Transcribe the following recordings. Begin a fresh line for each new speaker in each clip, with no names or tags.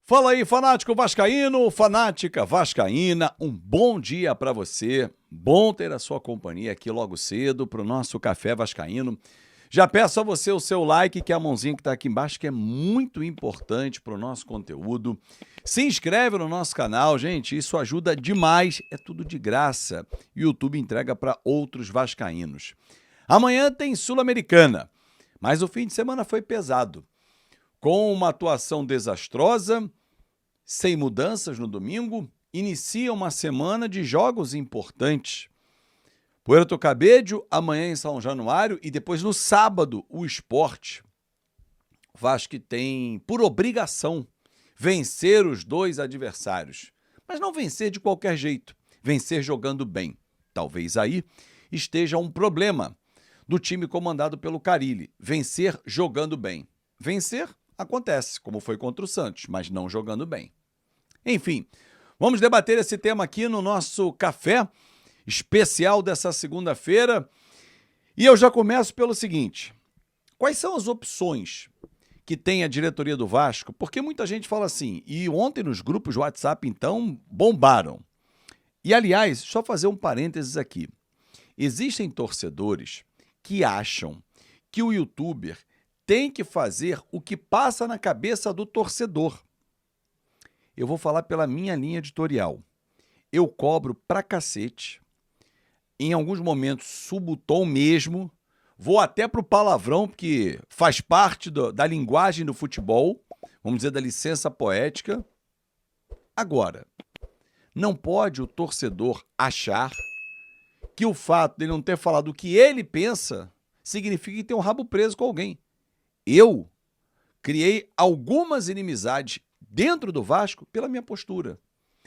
Fala aí, fanático vascaíno, fanática vascaína, um bom dia para você. Bom ter a sua companhia aqui logo cedo para o nosso Café Vascaíno. Já peço a você o seu like, que é a mãozinha que está aqui embaixo, que é muito importante para o nosso conteúdo. Se inscreve no nosso canal, gente, isso ajuda demais, é tudo de graça. O YouTube entrega para outros vascaínos. Amanhã tem Sul-Americana, mas o fim de semana foi pesado. Com uma atuação desastrosa, sem mudanças no domingo, inicia uma semana de jogos importantes. Puerto Cabello, amanhã em São Januário e depois no sábado, o Sport. O Vasco tem, por obrigação, vencer os dois adversários. Mas não vencer de qualquer jeito, vencer jogando bem. Talvez aí esteja um problema do time comandado pelo Carille, vencer jogando bem. Vencer acontece, como foi contra o Santos, mas não jogando bem. Enfim, vamos debater esse tema aqui no nosso café especial dessa segunda-feira. E eu já começo pelo seguinte: quais são as opções que tem a diretoria do Vasco? Porque muita gente fala assim, e ontem nos grupos de WhatsApp, então, bombaram. E, aliás, só fazer um parênteses aqui. Existem torcedores que acham que o youtuber tem que fazer o que passa na cabeça do torcedor. Eu vou falar pela minha linha editorial. Eu cobro pra cacete. Em alguns momentos subo o tom mesmo. Vou até pro palavrão, porque faz parte da linguagem do futebol. Vamos dizer, da licença poética. Agora, não pode o torcedor achar que o fato de ele não ter falado o que ele pensa significa que tem um rabo preso com alguém. Eu criei algumas inimizades dentro do Vasco pela minha postura.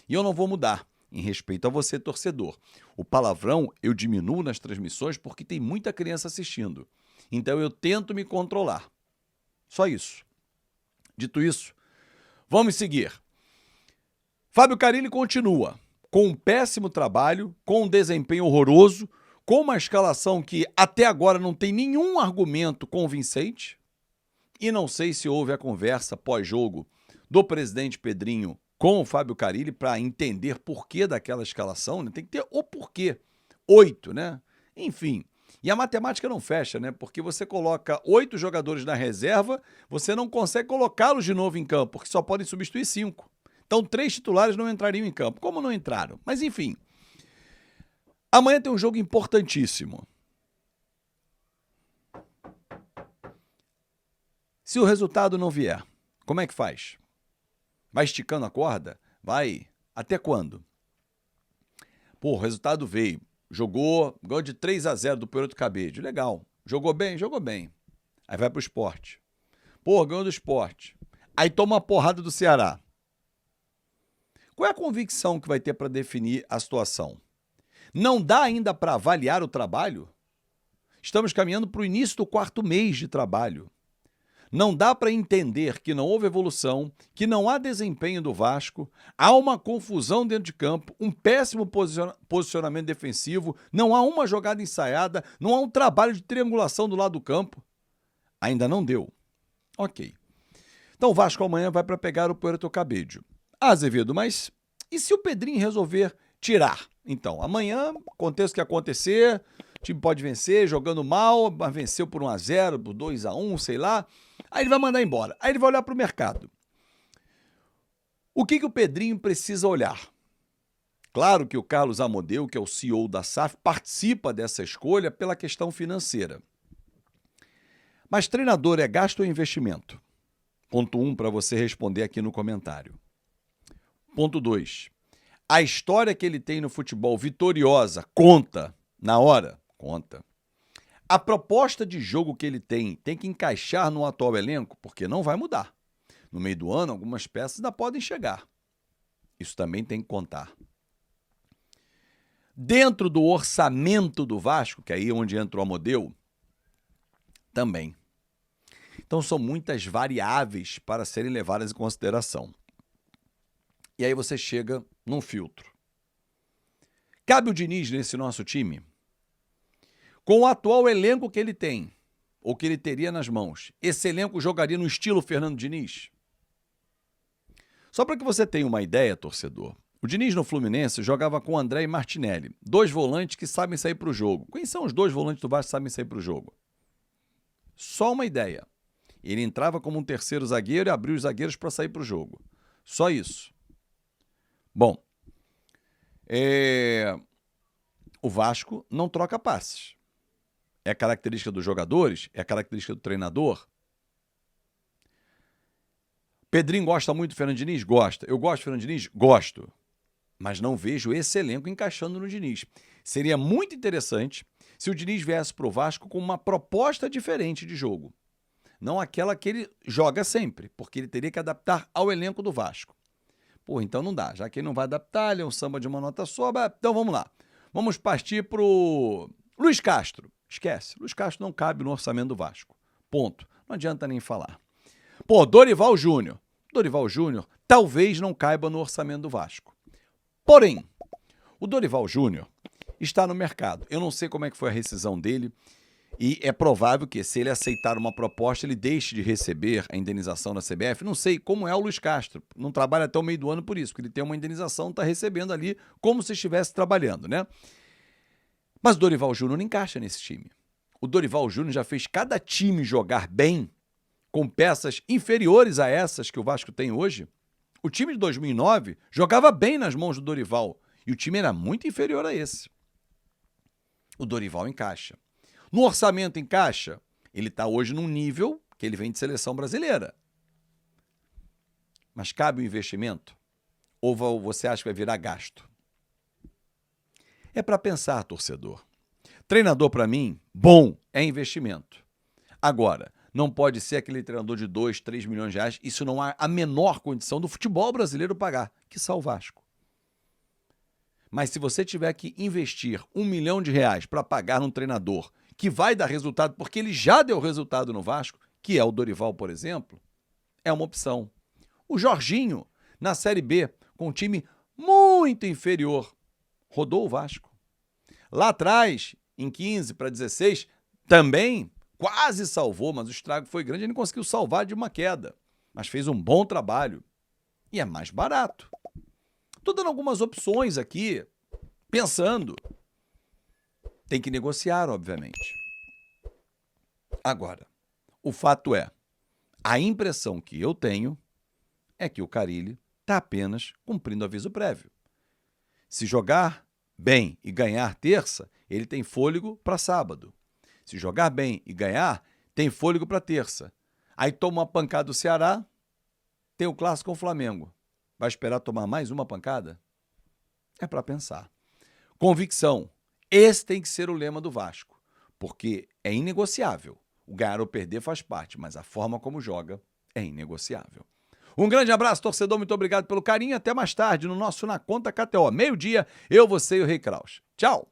E eu não vou mudar, em respeito a você, torcedor. O palavrão eu diminuo nas transmissões porque tem muita criança assistindo. Então eu tento me controlar. Só isso. Dito isso, vamos seguir. Fábio Carille continua com um péssimo trabalho, com um desempenho horroroso, com uma escalação que até agora não tem nenhum argumento convincente. E não sei se houve a conversa pós-jogo do presidente Pedrinho com o Fábio Carille para entender porquê daquela escalação, né? Tem que ter o porquê. 8, né? Enfim. E a matemática não fecha, né? Porque você coloca 8 jogadores na reserva, você não consegue colocá-los de novo em campo, porque só podem substituir 5. Então, 3 titulares não entrariam em campo. Como não entraram? Mas, enfim. Amanhã tem um jogo importantíssimo. Se o resultado não vier, como é que faz? Vai esticando a corda? Vai. Até quando? Pô, o resultado veio. Ganhou de 3-0 do Puerto Cabello. Legal. Jogou bem? Jogou bem. Aí vai pro Sport. Pô, ganhou do Sport. Aí toma uma porrada do Ceará. Qual é a convicção que vai ter para definir a situação? Não dá ainda para avaliar o trabalho? Estamos caminhando para o início do 4º mês de trabalho. Não dá para entender que não houve evolução, que não há desempenho do Vasco, há uma confusão dentro de campo, um péssimo posicionamento defensivo, não há uma jogada ensaiada, não há um trabalho de triangulação do lado do campo. Ainda não deu. Ok. Então o Vasco amanhã vai para pegar o Puerto Cabello. Azevedo, mas e se o Pedrinho resolver tirar? Então, amanhã, aconteça o que acontecer, o time pode vencer jogando mal, mas venceu por 1-0, por 2-1, sei lá. Aí ele vai mandar embora. Aí ele vai olhar para o mercado. O que o Pedrinho precisa olhar? Claro que o Carlos Amodeu, que é o CEO da SAF, participa dessa escolha pela questão financeira. Mas treinador é gasto ou investimento? Ponto 1 para você responder aqui no comentário. Ponto 2. A história que ele tem no futebol vitoriosa conta na hora? Conta. A proposta de jogo que ele tem que encaixar no atual elenco, porque não vai mudar. No meio do ano, algumas peças ainda podem chegar. Isso também tem que contar. Dentro do orçamento do Vasco, que aí é onde entra o Amodeu, também. Então são muitas variáveis para serem levadas em consideração. E aí você chega num filtro. Cabe o Diniz nesse nosso time? Com o atual elenco que ele tem, ou que ele teria nas mãos, esse elenco jogaria no estilo Fernando Diniz? Só para que você tenha uma ideia, torcedor, o Diniz no Fluminense jogava com André e Martinelli, 2 volantes que sabem sair para o jogo. Quem são os 2 volantes do Vasco que sabem sair para o jogo? Só uma ideia. Ele entrava como um terceiro zagueiro e abria os zagueiros para sair para o jogo. Só isso. Bom, o Vasco não troca passes. É característica dos jogadores? É característica do treinador? Pedrinho gosta muito do Fernando Diniz? Gosta. Eu gosto do Fernando Diniz? Gosto. Mas não vejo esse elenco encaixando no Diniz. Seria muito interessante se o Diniz viesse para o Vasco com uma proposta diferente de jogo. Não aquela que ele joga sempre, porque ele teria que adaptar ao elenco do Vasco. Pô, então não dá. Já que ele não vai adaptar, ele é um samba de uma nota só. Então vamos lá. Vamos partir pro Luiz Castro. Esquece. Luiz Castro não cabe no orçamento do Vasco. Ponto. Não adianta nem falar. Pô, Dorival Júnior. Dorival Júnior talvez não caiba no orçamento do Vasco. Porém, o Dorival Júnior está no mercado. Eu não sei como é que foi a rescisão dele e é provável que, se ele aceitar uma proposta, ele deixe de receber a indenização da CBF. Não sei como é o Luiz Castro. Não trabalha até o meio do ano por isso, porque ele tem uma indenização, está recebendo ali como se estivesse trabalhando, né? Mas o Dorival Júnior não encaixa nesse time. O Dorival Júnior já fez cada time jogar bem com peças inferiores a essas que o Vasco tem hoje. O time de 2009 jogava bem nas mãos do Dorival e o time era muito inferior a esse. O Dorival encaixa. No orçamento encaixa? Ele está hoje num nível que ele vem de seleção brasileira. Mas cabe o investimento? Ou você acha que vai virar gasto? É para pensar, torcedor. Treinador, para mim, bom é investimento. Agora, não pode ser aquele treinador de 2, 3 milhões de reais. Isso não há a menor condição do futebol brasileiro pagar, que só o Vasco. Mas se você tiver que investir R$1 milhão para pagar num treinador que vai dar resultado, porque ele já deu resultado no Vasco, que é o Dorival, por exemplo, é uma opção. O Jorginho, na Série B, com um time muito inferior, rodou o Vasco. Lá atrás, em 15 para 16, também quase salvou, mas o estrago foi grande, ele não conseguiu salvar de uma queda, mas fez um bom trabalho e é mais barato. Estou dando algumas opções aqui, pensando. Tem que negociar, obviamente. Agora, o fato é, a impressão que eu tenho é que o Carille está apenas cumprindo aviso prévio. Se jogar bem e ganhar terça, ele tem fôlego para sábado. Se jogar bem e ganhar, tem fôlego para terça. Aí toma uma pancada do Ceará, tem o clássico com o Flamengo. Vai esperar tomar mais uma pancada? É para pensar. Convicção. Esse tem que ser o lema do Vasco, porque é inegociável. O ganhar ou perder faz parte, mas a forma como joga é inegociável. Um grande abraço, torcedor. Muito obrigado pelo carinho. Até mais tarde no nosso Na Conta KTO. Meio-dia, eu, você e o Rei Kraus. Tchau!